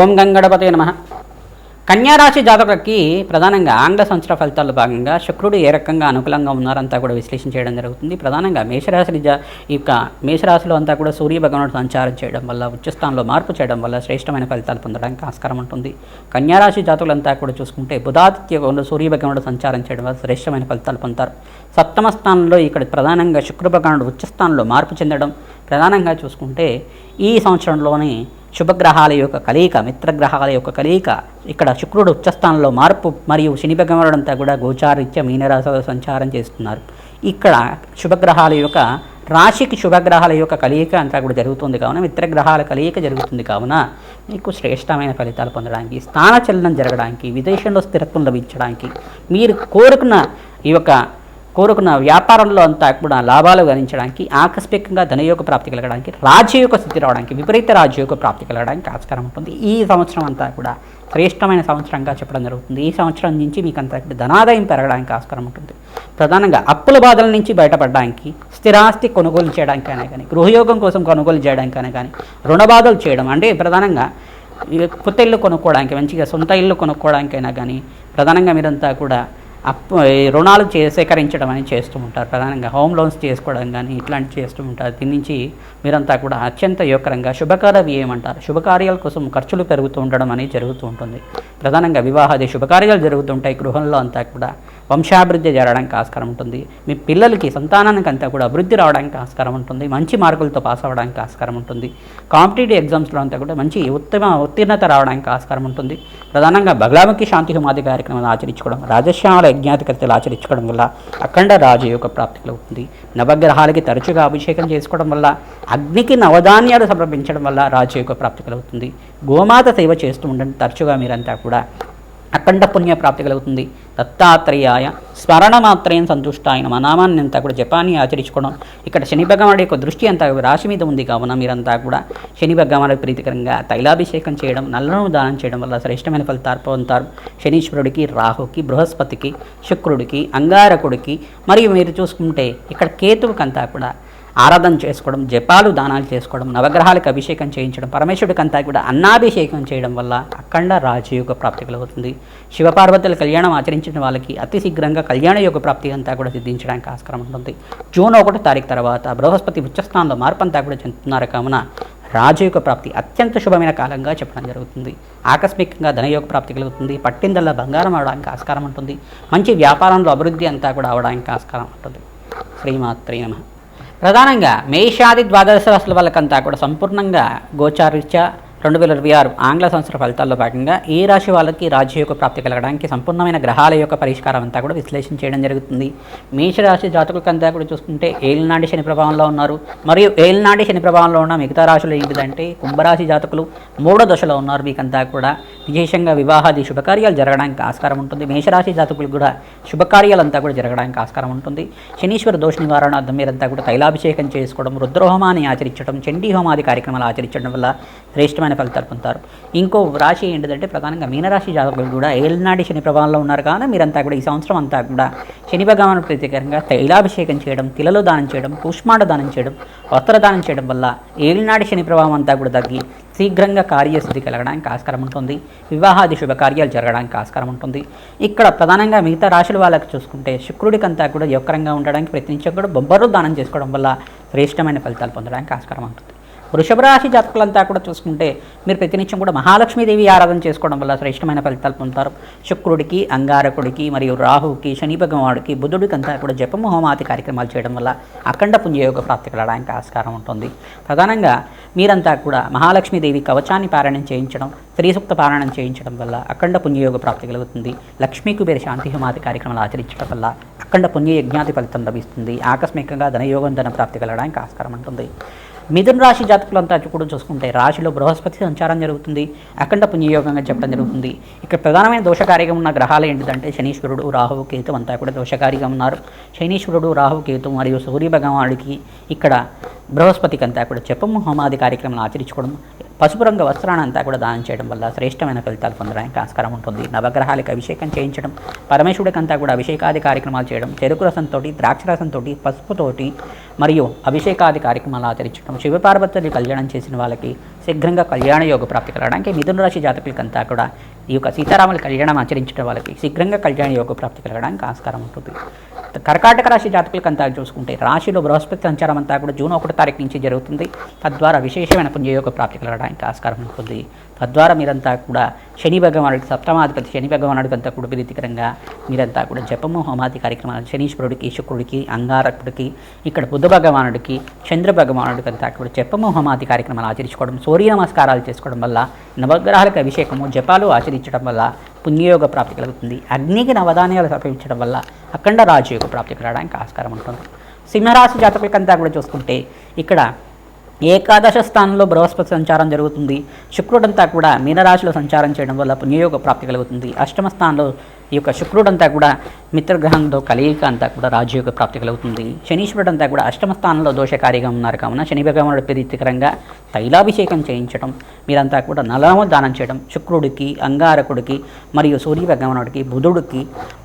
ఓం గంగణపతే నమః. కన్యారాశి జాతకులకి ప్రధానంగా ఆంగ్ల సంవత్సర ఫలితాల్లో భాగంగా శుక్రుడు ఏ రకంగా అనుకూలంగా ఉన్నారంతా కూడా విశ్లేషణ చేయడం జరుగుతుంది. ప్రధానంగా మేషరాశిలో అంతా కూడా సూర్య భగవానుడు సంచారం చేయడం వల్ల, ఉచ్చస్థానంలో మార్పు చేయడం వల్ల శ్రేష్టమైన ఫలితాలు పొందడానికి ఆస్కారం ఉంటుంది. కన్యారాశి జాతకులంతా కూడా చూసుకుంటే బుధాదిత్య సూర్య భగవానుడు సంచారం చేయడం వల్ల శ్రేష్టమైన ఫలితాలు పొందుతారు. సప్తమ స్థానంలో ఇక్కడ ప్రధానంగా శుక్ర భగవానుడు ఉచ్చస్థానంలో మార్పు చెందడం, ప్రధానంగా చూసుకుంటే ఈ సంవత్సరంలోనే శుభగ్రహాల యొక్క కలయిక, మిత్రగ్రహాల యొక్క కలయిక, ఇక్కడ శుక్రుడు ఉచ్చస్థానంలో మార్పు మరియు శని భగవానుడు అంతా కూడా గోచారీత్య మీనరాశిలో సంచారం చేస్తున్నారు. ఇక్కడ శుభగ్రహాల యొక్క రాశికి శుభగ్రహాల యొక్క కలయిక అంతా కూడా జరుగుతుంది కావున, మిత్రగ్రహాల కలయిక జరుగుతుంది కావున మీకు శ్రేష్టమైన ఫలితాలు పొందడానికి, స్థానచలనం జరగడానికి, విదేశంలో స్థిరత్వం లభించడానికి, మీరు కోరుకున్న వ్యాపారంలో అంతా కూడా లాభాలు గణించడానికి, ఆకస్మికంగా ధనయోగ ప్రాప్తి కలగడానికి, రాజ్యయోగ స్థితి రావడానికి, విపరీత రాజ్యయోగ ప్రాప్తి కలగడానికి ఆస్కారం ఉంటుంది. ఈ సంవత్సరం అంతా కూడా శ్రేష్టమైన సంవత్సరంగా చెప్పడం జరుగుతుంది. ఈ సంవత్సరం నుంచి మీకు అంతా ధనాదాయం పెరగడానికి ఆస్కారం ఉంటుంది. ప్రధానంగా అప్పుల బాధల నుంచి బయటపడడానికి, స్థిరాస్తి కొనుగోలు చేయడానికైనా కానీ, గృహయోగం కోసం కొనుగోలు చేయడానికైనా కానీ, రుణ బాధలు చేయడం అంటే ప్రధానంగా కొత్త ఇల్లు కొనుక్కోవడానికి, మంచిగా సొంత ఇల్లు కొనుక్కోవడానికైనా కానీ, ప్రధానంగా మీరంతా కూడా రుణాలు సేకరించడం అనేది చేస్తూ ఉంటారు. ప్రధానంగా హోమ్ లోన్స్ చేసుకోవడం కానీ ఇట్లాంటివి చేస్తూ ఉంటారు. దీని నుంచి మీరంతా కూడా అత్యంత యోగకరంగా శుభకార్య వ్యయం అంటారు, శుభకార్యాల కోసం ఖర్చులు పెరుగుతూ ఉండడం అనేది జరుగుతూ ఉంటుంది. ప్రధానంగా వివాహాది శుభకార్యాలు జరుగుతుంటాయి. గృహంలో అంతా కూడా వంశాభివృద్ధి జరగడానికి ఆస్కారం ఉంటుంది. మీ పిల్లలకి, సంతానానికి అంతా కూడా అభివృద్ధి రావడానికి ఆస్కారం ఉంటుంది. మంచి మార్కులతో పాస్ అవ్వడానికి ఆస్కారం ఉంటుంది. కాంపిటేటివ్ ఎగ్జామ్స్లో అంతా కూడా మంచి ఉత్తీర్ణత రావడానికి ఆస్కారం ఉంటుంది. ప్రధానంగా బగలాముఖి శాంతి హోమాది కార్యక్రమాలు ఆచరించుకోవడం, రాజశ్యామల యజ్ఞాధికర్తలు ఆచరించుకోవడం వల్ల అఖండ రాజయోగ ప్రాప్తి కలుగుతుంది. నవగ్రహాలకి తరచుగా అభిషేకం చేసుకోవడం వల్ల, అగ్నికి నవధాన్యాలు సమర్పించడం వల్ల రాజయోగ ప్రాప్తి కలుగుతుంది. గోమాత సేవ చేస్తూ ఉండండి. తరచుగా మీరంతా కూడా అఖండ పుణ్య ప్రాప్తి కలుగుతుంది. దత్తాత్రేయాయ స్మరణమాత్రేయం సంతుష్టాయన నామాన్ని అంతా కూడా జపాన్ని ఆచరించుకోవడం. ఇక్కడ శని భగవానుడి యొక్క దృష్టి అంతా రాశి మీద ఉంది కావున మీరంతా కూడా శని భగవానుడికి ప్రీతికరంగా తైలాభిషేకం చేయడం, నల్లను దానం చేయడం వల్ల శ్రేష్టమైన ఫలితాలు పొందుతారు. శనీశ్వరుడికి, రాహుకి, బృహస్పతికి, శుక్రుడికి, అంగారకుడికి మరియు మీరు చూసుకుంటే ఇక్కడ కేతువుకి అంతా కూడా ఆరాధన చేసుకోవడం, జపాలు దానాలు చేసుకోవడం, నవగ్రహాలకు అభిషేకం చేయించడం, పరమేశ్వరుడికి అంతా కూడా అన్నాభిషేకం చేయడం వల్ల అఖండ రాజయోగ ప్రాప్తి కలుగుతుంది. శివపార్వతుల కళ్యాణం ఆచరించిన వాళ్ళకి అతి శీఘ్రంగా కళ్యాణ యోగ ప్రాప్తి అంతా కూడా సిద్ధించడానికి ఆస్కారం ఉంటుంది. జూన్ 1 తారీఖు తర్వాత బృహస్పతి ఉచ్చస్థానంలో మార్పు అంతా కూడా చెందుతున్నారు కావున రాజయోగ ప్రాప్తి అత్యంత శుభమైన కాలంగా చెప్పడం జరుగుతుంది. ఆకస్మికంగా ధనయోగ ప్రాప్తి కలుగుతుంది. పట్టిందల్లా బంగారం అవడానికి ఆస్కారం ఉంటుంది. మంచి వ్యాపారంలో అభివృద్ధి అంతా కూడా అవడానికి ఆస్కారం ఉంటుంది. శ్రీమాత్రే నమః. ప్రధానంగా మేషాది ద్వాదశ రాశుల వాళ్ళకంతా కూడా సంపూర్ణంగా గోచారీత్యా 2026 ఆంగ్ల సంవత్సర ఫలితాల్లో భాగంగా ఈ రాశి వాళ్ళకి రాజయోగ ప్రాప్తి కలగడానికి సంపూర్ణమైన గ్రహాల యొక్క పరిష్కారం అంతా కూడా విశ్లేషణ చేయడం జరుగుతుంది. మేషరాశి జాతకులకంతా కూడా చూసుకుంటే ఏలినాటి శని ప్రభావంలో ఉన్నారు. మరియు ఏలినాటి శని ప్రభావంలో ఉన్న మిగతా రాశులు ఏంటిదంటే కుంభరాశి జాతకులు 3వ దశలో ఉన్నారు. మీకంతా కూడా విశేషంగా వివాహాది శుభకార్యాలు జరగడానికి ఆస్కారం ఉంటుంది. మేషరాశి జాతకులకు కూడా శుభకార్యాలంతా కూడా జరగడానికి ఆస్కారం ఉంటుంది. శనీశ్వర దోష నివారణార్థం మీరంతా కూడా తైలాభిషేకం చేసుకోవడం, రుద్రహోమాన్ని ఆచరించడం, చండీ హోమాది కార్యక్రమాలు ఆచరించడం వల్ల శ్రేష్టమైన ఫలితాలు పొందుతారు. ఇంకో రాశి ఏంటిదంటే ప్రధానంగా మీనరాశి జాతకులు కూడా ఏలినాటి శని ప్రభావంలో ఉన్నారు కానీ మీరంతా కూడా ఈ సంవత్సరం అంతా కూడా శని భగవాను ప్రీతికరంగా తైలాభిషేకం చేయడం, తిలలు దానం చేయడం, కూష్మాండ దానం చేయడం, వస్త్రదానం చేయడం వల్ల ఏలినాటి శని ప్రభావం అంతా కూడా తగ్గి శీఘ్రంగా కార్యసిద్ధి కలగడానికి ఆస్కారం ఉంటుంది. వివాహాది శుభకార్యాలు జరగడానికి ఆస్కారం ఉంటుంది. ఇక్కడ ప్రధానంగా మిగతా రాశుల వాళ్ళకి చూసుకుంటే శుక్రుడికంతా కూడా యోగకరంగా ఉండడానికి ప్రయత్నించడం కూడా బొబ్బరు దానం చేసుకోవడం వల్ల శ్రేష్టమైన ఫలితాలు పొందడానికి ఆస్కారం ఉంటుంది. వృషభ రాశి జాతకులంతా కూడా చూసుకుంటే మీరు ప్రతినిత్యం కూడా మహాలక్ష్మీదేవి ఆరాధన చేసుకోవడం వల్ల శ్రేష్టమైన ఫలితాలు పొందుతారు. శుక్రుడికి, అంగారకుడికి మరియు రాహుకి, శని భగవానుడికి, బుధుడికి అంతా కూడా జపము హోమాది కార్యక్రమాలు చేయడం వల్ల అఖండ పుణ్యయోగ ప్రాప్తి కలగడానికి ఆస్కారం ఉంటుంది. ప్రధానంగా మీరంతా కూడా మహాలక్ష్మీదేవి కవచాన్ని పారాయణం చేయించడం, శ్రీసూక్త పారాయణం చేయించడం వల్ల అఖండ పుణ్యయోగ ప్రాప్తి కలుగుతుంది. లక్ష్మీ కుబేర శాంతి హోమాది కార్యక్రమాలు ఆచరించడం వల్ల అఖండ పుణ్య యజ్ఞాతి ఫలితం లభిస్తుంది. ఆకస్మికంగా ధనయోగం, ధన ప్రాప్తి కలగడానికి ఆస్కారం ఉంటుంది. మిథున రాశి జాతకులంతా కూడా చూసుకుంటే రాశిలో బృహస్పతి సంచారం జరుగుతుంది. అఖండ పుణ్యయోగంగా చెప్పడం జరుగుతుంది. ఇక్కడ ప్రధానమైన దోషకారిగా ఉన్న గ్రహాలు ఏంటిదంటే శనీశ్వరుడు, రాహువు, కేతు అంతా కూడా దోషకారిగా ఉన్నారు. శనీశ్వరుడు, రాహు, కేతు మరియు సూర్య భగవానుడికి ఇక్కడ బృహస్పతికి అంతా కూడా జపము హోమాది కార్యక్రమాలు ఆచరించుకోవడం, పసుపు రంగు వస్త్రాన్ని అంతా కూడా దానం చేయడం వల్ల శ్రేష్టమైన ఫలితాలు పొందడానికి ఆస్కారం ఉంటుంది. నవగ్రహాలకు అభిషేకం చేయించడం, పరమేశ్వరుడికి అంతా కూడా అభిషేకాది కార్యక్రమాలు చేయడం, చెరుకు రసంతో, ద్రాక్ష రసంతో, పసుపుతోటి మరియు అభిషేకాది కార్యక్రమాలు ఆచరించడం, శివపార్వతులు కళ్యాణం చేసిన వాళ్ళకి శీఘ్రంగా కళ్యాణ యోగ ప్రాప్తి కలగడానికి, మిథున రాశి జాతకులకంతా కూడా ఈ యొక్క సీతారాముల కళ్యాణం ఆచరించడం వాళ్ళకి శీఘ్రంగా కళ్యాణ యోగ ప్రాప్తి కలగడానికి ఆస్కారం ఉంటుంది. కర్కాటక రాశి జాతకులకంతా చూసుకుంటే రాశిలో బృహస్పతి సంచారం అంతా కూడా జూన్ 1 తారీఖు నుంచి జరుగుతుంది. తద్వారా విశేషమైన పుణ్యయోగ ప్రాప్తి కలగడానికి ఆస్కారం ఉంటుంది. తద్వారా మీరంతా కూడా శని భగవానుడికి, సప్తమాధిపతి శని భగవానుడికి అంతా కూడా ప్రీతికరంగా మీరంతా కూడా జపము హోమాది కార్యక్రమాలు శనీశ్వరుడికి, శుక్రుడికి, అంగారకుడికి, ఇక్కడ బుధ భగవానుడికి, చంద్ర భగవానుడికి అంతా కూడా జపము హోమాది కార్యక్రమాలు ఆచరించుకోవడం, సూర్య నమస్కారాలు చేసుకోవడం వల్ల, నవగ్రహాలకు అభిషేకము జపాలు ఆచరించడం వల్ల పుణ్యయోగ ప్రాప్తి కలుగుతుంది. అగ్నికి నవధాన్యాలు సమర్పించడం వల్ల అఖండ రాజయోగ ప్రాప్తి కలగడానికి ఆస్కారం ఉంటుంది. సింహరాశి జాతకులకంతా కూడా చూసుకుంటే ఇక్కడ ఏకాదశ స్థానంలో బృహస్పతి సంచారం జరుగుతుంది. శుక్రుడంతా కూడా మీనరాశిలో సంచారం చేయడం వల్ల పుణ్యయోగ ప్రాప్తి కలుగుతుంది. అష్టమ స్థానంలో ఈ యొక్క శుక్రుడంతా కూడా మిత్రగ్రహంతో కలయిక అంతా కూడా రాజయోగ ప్రాప్తి కలుగుతుంది. శనీశ్వరుడంతా కూడా అష్టమ స్థానంలో దోషకారిగా ఉన్నారు కావున శని భగవానుడి ప్రీతికరంగా తైలాభిషేకం చేయించడం, మీరంతా కూడా నలము దానం చేయడం, శుక్రుడికి, అంగారకుడికి మరియు సూర్య భగవానుడికి, బుధుడికి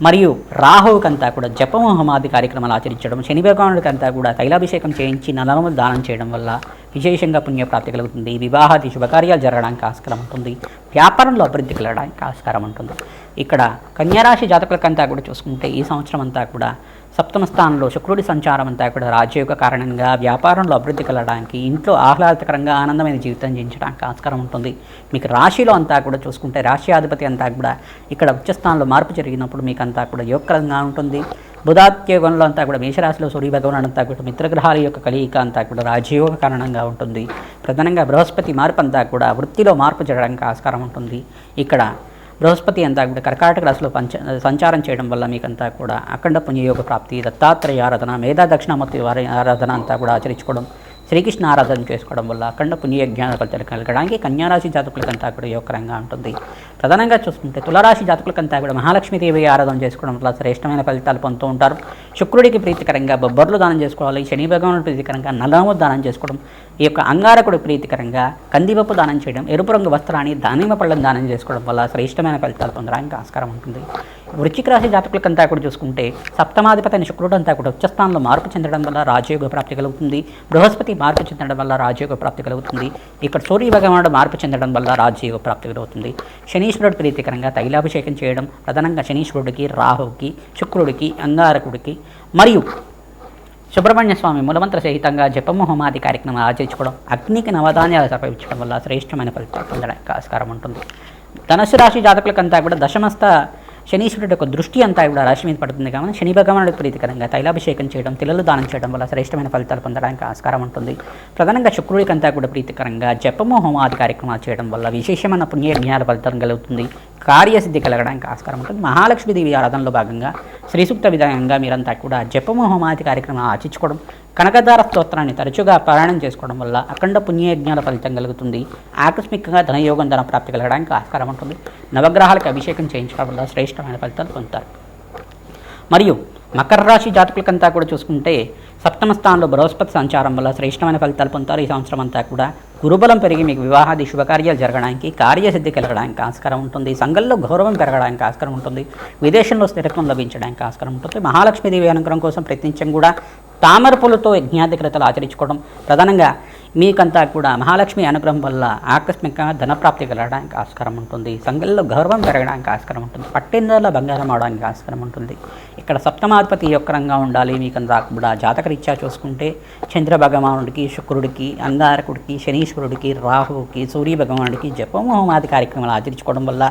మరియు రాహువుకంతా కూడా జపము హోమాది కార్యక్రమాలు ఆచరించడం, శని భగవానుడికి అంతా కూడా తైలాభిషేకం చేయించి నలము దానం చేయడం వల్ల విశేషంగా పుణ్యప్రాప్తి కలుగుతుంది. వివాహాది శుభకార్యాలు జరగడానికి ఆస్కారం ఉంటుంది. వ్యాపారంలో అభివృద్ధి కలగడానికి ఆస్కారం ఉంటుంది. ఇక్కడ కన్యారాశి జాతకులకంతా కూడా చూసుకుంటే ఈ సంవత్సరం అంతా కూడా సప్తమ స్థానంలో శుక్రుడి సంచారం అంతా కూడా రాజయోగ కారణంగా వ్యాపారంలో అభివృద్ధి కలగడానికి, ఇంట్లో ఆహ్లాదకరంగా ఆనందమైన జీవితం జీవించడానికి ఆస్కారం ఉంటుంది. మీకు రాశిలో అంతా కూడా చూసుకుంటే రాశ్యాధిపతి అంతా కూడా ఇక్కడ ఉచ్చస్థానంలో మార్పు జరిగినప్పుడు మీకు అంతా కూడా యోగకరంగా ఉంటుంది. బుధాత్యోగంలో అంతా కూడా మేషరాశిలో సూర్య భగవానుడు అంతా కూడా మిత్రగ్రహాల యొక్క కలయిక అంతా కూడా రాజయోగ కారణంగా ఉంటుంది. ప్రధానంగా బృహస్పతి మార్పు అంతా కూడా వృత్తిలో మార్పు జరగడానికి ఆస్కారం ఉంటుంది. ఇక్కడ బృహస్పతి అంతా కూడా కర్కాటక రాశిలో సంచారం చేయడం వల్ల మీకంతా కూడా అఖండ పుణ్యయోగ ప్రాప్తి, దత్తాత్రేయ ఆరాధన, మేధా దక్షిణామూర్తి వారి ఆరాధన అంతా కూడా ఆచరించుకోవడం, శ్రీకృష్ణ ఆరాధన చేసుకోవడం వల్ల అఖండ పుణ్యజ్ఞాన ఫలితాలు కలగడానికి కన్యారాశి జాతకులకంతా కూడా యోగకరంగా ఉంటుంది. ప్రధానంగా చూసుకుంటే తులరాశి జాతకులకంతా కూడా మహాలక్ష్మీదేవి ఆరాధన చేసుకోవడం వల్ల శ్రేష్టమైన ఫలితాలు పొందుతూ ఉంటారు. శుక్రుడికి ప్రీతికరంగా బొబ్బర్లు దానం చేసుకోవాలి, శని భగవానుడి ప్రీతికరంగా నల్లము దానం చేసుకోవడం, ఈ యొక్క అంగారకుడి ప్రీతికరంగా కందిపప్పు దానం చేయడం, ఎరుపు రంగు వస్త్రాన్ని దానిమ్మ పళ్ళను దానం చేసుకోవడం వల్ల శ్రేష్టమైన ఫలితాలు పొందడానికి ఆస్కారం ఉంటుంది. వృశ్చిక రాశి జాతకులకంతా కూడా చూసుకుంటే సప్తమాధిపతి అయిన శుక్రుడు అంతా కూడా ఉచ్చస్థానంలో మార్పు చెందడం వల్ల రాజయోగ ప్రాప్తి కలుగుతుంది. బృహస్పతి మార్పు చెందడం వల్ల రాజయోగ ప్రాప్తి కలుగుతుంది. ఇక్కడ సూర్య భగవానుడు మార్పు చెందడం వల్ల రాజయోగ ప్రాప్తి కలుగుతుంది. శనీశ్వరుడు ప్రీతికరంగా తైలాభిషేకం చేయడం, ప్రధానంగా శనీశ్వరుడికి, రాహువుకి, శుక్రుడికి, అంగారకుడికి మరియు సుబ్రహ్మణ్య స్వామి మూలమంత్ర సహితంగా జపము హోమాది కార్యక్రమాలు ఆచరించుకోవడం, అగ్నికి నవధాన్యాలు సమర్పించడం వల్ల శ్రేష్టమైన ఫలితాలు పొందడానికి ఆస్కారం ఉంటుంది. ధనుసు రాశి జాతకులకంతా కూడా దశమస్థ శనీశ్వరుడు యొక్క దృష్టి అంతా కూడా రాశి మీద పడుతుంది కాబట్టి శని భగవానుడికి ప్రీతికరంగా తైలాభిషేకం చేయడం, తిలలు దానం చేయడం వల్ల శ్రేష్టమైన ఫలితాలు పొందడానికి ఆస్కారం ఉంటుంది. ప్రధానంగా శుక్రుడికి అంతా కూడా ప్రీతికరంగా జపము హోమాది కార్యక్రమాలు చేయడం వల్ల విశేషమైన పుణ్యజ్ఞాన ఫలితం కలుగుతుంది. కార్యసిద్ధి కలగడానికి ఆస్కారం ఉంటుంది. మహాలక్ష్మీదేవి ఆరాధనలో భాగంగా శ్రీసూక్త విధానంగా మీరంతా కూడా జపము హోమాది కార్యక్రమాలు ఆచరించుకోవడం, కనకదార స్తోత్రాన్ని తరచుగా పారాయణం చేసుకోవడం వల్ల అఖండ పుణ్యజ్ఞాన ఫలితం కలుగుతుంది. ఆకస్మికంగా ధనయోగం, ధన ప్రాప్తి కలగడానికి ఆస్కారం ఉంటుంది. నవగ్రహాలకు అభిషేకం చేయించడం వల్ల శ్రేష్టమైన ఫలితాలు పొందుతారు. మరియు మకర రాశి జాతకులకంతా కూడా చూసుకుంటే సప్తమ స్థానంలో బృహస్పతి సంచారం వల్ల శ్రేష్టమైన ఫలితాలు పొందుతారు. ఈ సంవత్సరం అంతా కూడా గురుబలం పెరిగి మీకు వివాహాది శుభకార్యాలు జరగడానికి, కార్యసిద్ధి కలగడానికి ఆస్కారం ఉంటుంది. సంఘంలో గౌరవం పెరగడానికి ఆస్కారం ఉంటుంది. విదేశంలో స్థిరత్వం లభించడానికి ఆస్కారం ఉంటుంది. మహాలక్ష్మీదేవి అనుగ్రహం కోసం ప్రయత్నించడం కూడా తామర పూలతో యజ్ఞాధికృతలు ఆచరించుకోవడం, ప్రధానంగా మీకంతా కూడా మహాలక్ష్మి అనుగ్రహం వల్ల ఆకస్మికంగా ధనప్రాప్తి కలగడానికి ఆస్కారం ఉంటుంది. సంఘంలో గౌరవం పెరగడానికి ఆస్కారం ఉంటుంది. పట్టిందల బంగారం అవడానికి ఆస్కారం ఉంటుంది. ఇక్కడ సప్తమాధిపతి యొక్కరంగా ఉండాలి. మీకంతా కూడా జాతకరీత్యా చూసుకుంటే చంద్ర భగవానుడికి, శుక్రుడికి, అంగారకుడికి, శనీశ్వరుడికి, రాహువుకి, సూర్య భగవానుడికి జపము హోమాది కార్యక్రమాలు ఆచరించుకోవడం వల్ల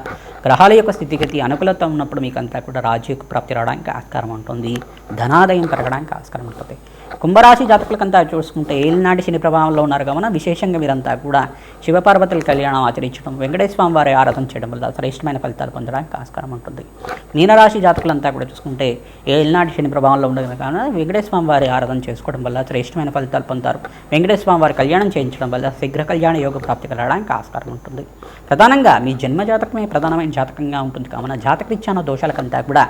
గ్రహాల యొక్క స్థితిగతి అనుకూలత ఉన్నప్పుడు మీకంతా కూడా రాజయోగ ప్రాప్తి రావడానికి ఆస్కారం ఉంటుంది. ధనాదాయం పెరగడానికి ఆస్కారం ఉంటుంది. కుంభరాశి జాతకులకంతా చూసుకుంటే ఏలినాటి శని ప్రభావంలో ఉన్నారు కావున విశేషంగా మీరంతా కూడా శివపార్వతుల కళ్యాణం ఆచరించడం, వెంకటేశ్వర స్వామి వారి ఆరాధన చేయడం వల్ల శ్రేష్టమైన ఫలితాలు పొందడానికి ఆస్కారం ఉంటుంది. మీనరాశి జాతకులంతా కూడా చూసుకుంటే ఏలినాటి శని ప్రభావంలో ఉండదు కావున వెంకటేశ్వర స్వామి వారి ఆరాధన చేసుకోవడం వల్ల శ్రేష్టమైన ఫలితాలు పొందుతారు. వెంకటేశ్వర స్వామి వారి కళ్యాణం చేయించడం వల్ల శీఘ్ర కళ్యాణ యోగ ప్రాప్తి కలగడానికి ఆస్కారం ఉంటుంది. ప్రధానంగా మీ జన్మజాతకమే ప్రధానమైన శ్రేష్టమైన జాతకంగా ఉంటుంది కావున జాతకరీత్యాన దోషాలకంతా కూడా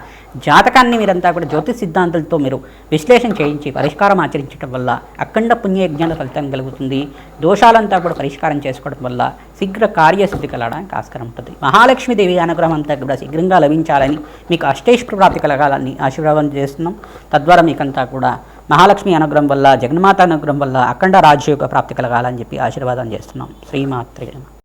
జాతకాన్ని మీరంతా కూడా జ్యోతిష్ సిద్ధాంతాలతో మీరు విశ్లేషణ చేయించి పరిష్కారం ఆచరించడం వల్ల అఖండ పుణ్యయజ్ఞాల ఫలితం కలుగుతుంది. దోషాలంతా కూడా పరిష్కారం చేసుకోవడం వల్ల శీఘ్ర కార్యసిద్ధి కలగడానికి ఆస్కారం ఉంటుంది. మహాలక్ష్మీదేవి అనుగ్రహం అంతా కూడా శీఘ్రంగా లభించాలని, మీకు అష్టైశ్వర్య ప్రాప్తి కలగాలని ఆశీర్వాదం చేస్తున్నాం. తద్వారా మీకంతా కూడా మహాలక్ష్మి అనుగ్రహం వల్ల, జగన్మాత అనుగ్రహం వల్ల అఖండ రాజ్యయోగ ప్రాప్తి కలగాలని చెప్పి ఆశీర్వాదం చేస్తున్నాం. శ్రీమాత్రే నమః.